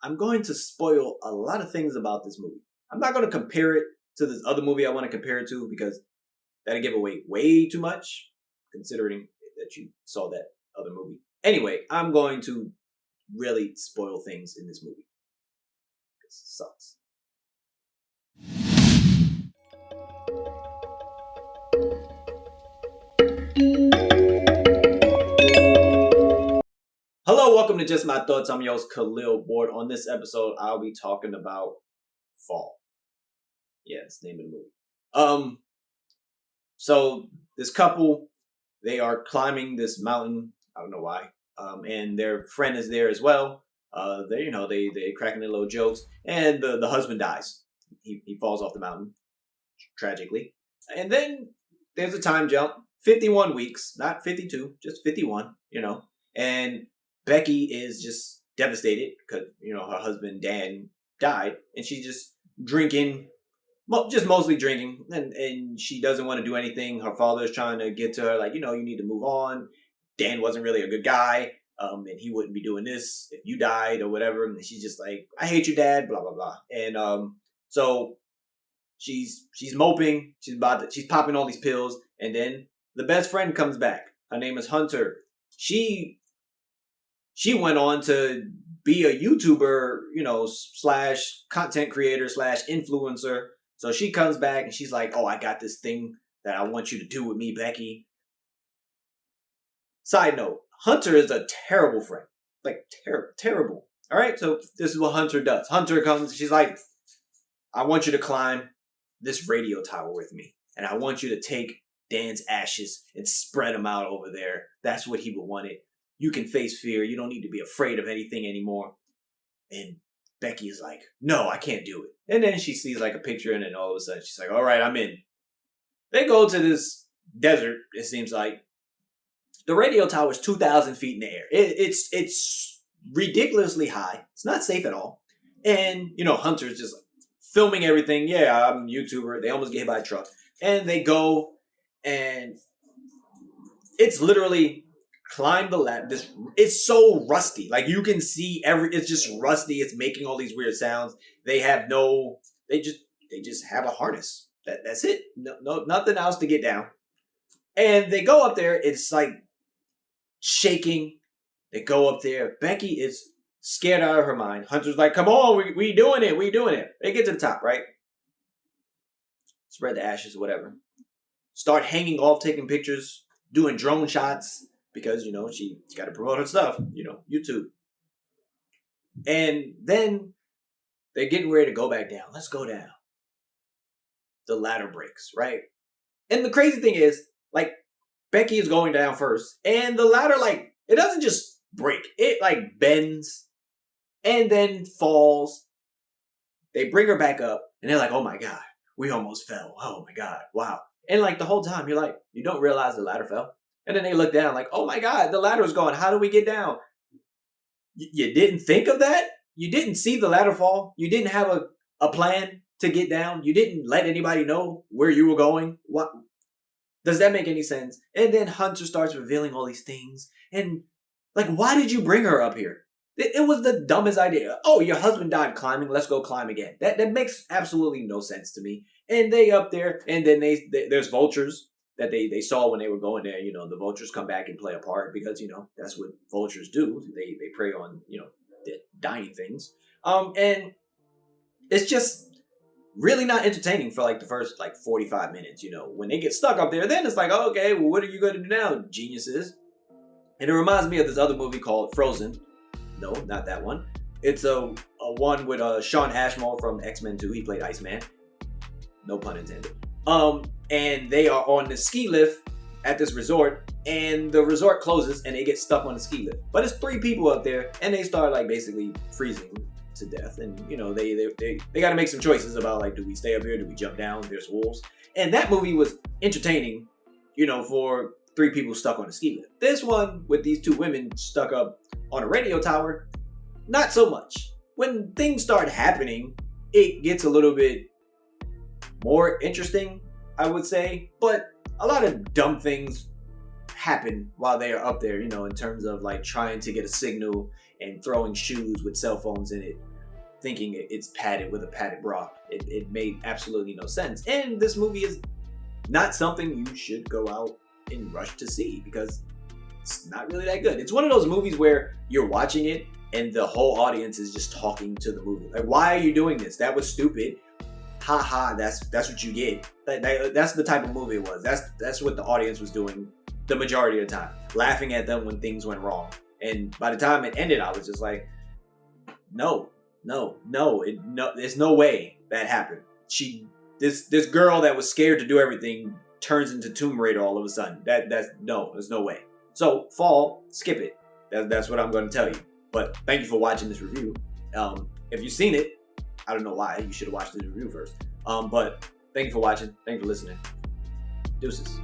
I'm going to spoil a lot of things about this movie. I'm not going to compare it to this other movie I want to compare it to because that'd give away way too much, considering that you saw that other movie. Anyway, I'm going to really spoil things in this movie. It sucks. Hello, welcome to Just My Thoughts. I'm your host, Khaleel Ward. On this episode, I'll be talking about fall. Yeah, it's the name of the movie. So this couple, they are climbing this mountain. I don't know why. And their friend is there as well. They cracking their little jokes, and the husband dies. He falls off the mountain tragically, and then there's a time jump, 51 weeks, not 52, just 51. And Becky is just devastated because her husband Dan died, and she's just drinking, just mostly drinking, and she doesn't want to do anything. Her father's trying to get to her, like, you need to move on. Dan wasn't really a good guy, and he wouldn't be doing this if you died or whatever. And she's just like, I hate your dad, blah blah blah. And so she's moping. She's popping all these pills, and then the best friend comes back. Her name is Hunter. She went on to be a YouTuber, slash content creator slash influencer. So she comes back and she's like, oh, I got this thing that I want you to do with me, Becky. Side note, Hunter is a terrible friend. Like, terrible. All right, so this is what Hunter does. Hunter comes, she's like, I want you to climb this radio tower with me. And I want you to take Dan's ashes and spread them out over there. That's what he would want it. You can face fear. You don't need to be afraid of anything anymore. And Becky is like, no, I can't do it. And then she sees like a picture, and then all of a sudden she's like, all right, I'm in. They go to this desert, it seems like. The radio tower is 2,000 feet in the air. It's ridiculously high. It's not safe at all. And, Hunter's just filming everything. Yeah, I'm a YouTuber. They almost get hit by a truck. And they go, and it's literally climb the ladder. It's so rusty. Like, you can see it's just rusty. It's making all these weird sounds. They just have a harness. That's it. No, nothing else to get down. And they go up there. It's like shaking. They go up there. Becky is scared out of her mind. Hunter's like, come on, we doing it. We doing it. They get to the top, right? Spread the ashes, whatever. Start hanging off, taking pictures, doing drone shots. Because, she's got to promote her stuff, YouTube. And then they're getting ready to go back down. Let's go down. The ladder breaks, right? And the crazy thing is, like, Becky is going down first. And the ladder, like, it doesn't just break. It, like, bends and then falls. They bring her back up. And they're like, oh, my God, we almost fell. Oh, my God, wow. And, like, the whole time, you're like, you don't realize the ladder fell. And then they look down like, oh my God, the ladder is gone. How do we get down? You didn't think of that? You didn't see the ladder fall? You didn't have a plan to get down? You didn't let anybody know where you were going? What? Does that make any sense? And then Hunter starts revealing all these things. And, like, why did you bring her up here? It was the dumbest idea. Oh, your husband died climbing. Let's go climb again. That makes absolutely no sense to me. And they up there, and then there's vultures that they saw when they were going there. The vultures come back and play a part because, that's what vultures do. They prey on, the dying things. And it's just really not entertaining for like the first 45 minutes. When they get stuck up there, then it's like, oh, okay, well, what are you going to do now, geniuses? And it reminds me of this other movie called Frozen. No, not that one. It's a one with Sean Ashmore from X-Men 2. He played Iceman. No pun intended. And they are on the ski lift at this resort, and the resort closes, and they get stuck on the ski lift. But it's 3 people up there, and they start basically freezing to death. And they got to make some choices about do we stay up here, do we jump down? There's wolves, and that movie was entertaining, for 3 people stuck on a ski lift. This one with these 2 women stuck up on a radio tower, not so much. When things start happening, it gets a little bit more interesting, I would say, but a lot of dumb things happen while they are up there, you know, in terms of like trying to get a signal and throwing shoes with cell phones in it, thinking it's padded with a padded bra. It made absolutely no sense. And this movie is not something you should go out and rush to see because it's not really that good. It's one of those movies where you're watching it and the whole audience is just talking to the movie. Like, why are you doing this? That was stupid. Ha ha, that's what you get. That's the type of movie it was. That's what the audience was doing the majority of the time. Laughing at them when things went wrong. And by the time it ended, I was just like, no, there's no way that happened. This girl that was scared to do everything turns into Tomb Raider all of a sudden. There's no way. So Fall, skip it. That's what I'm going to tell you. But thank you for watching this review. If you've seen it, I don't know why. You should have watched the review first. But thank you for watching. Thank you for listening. Deuces.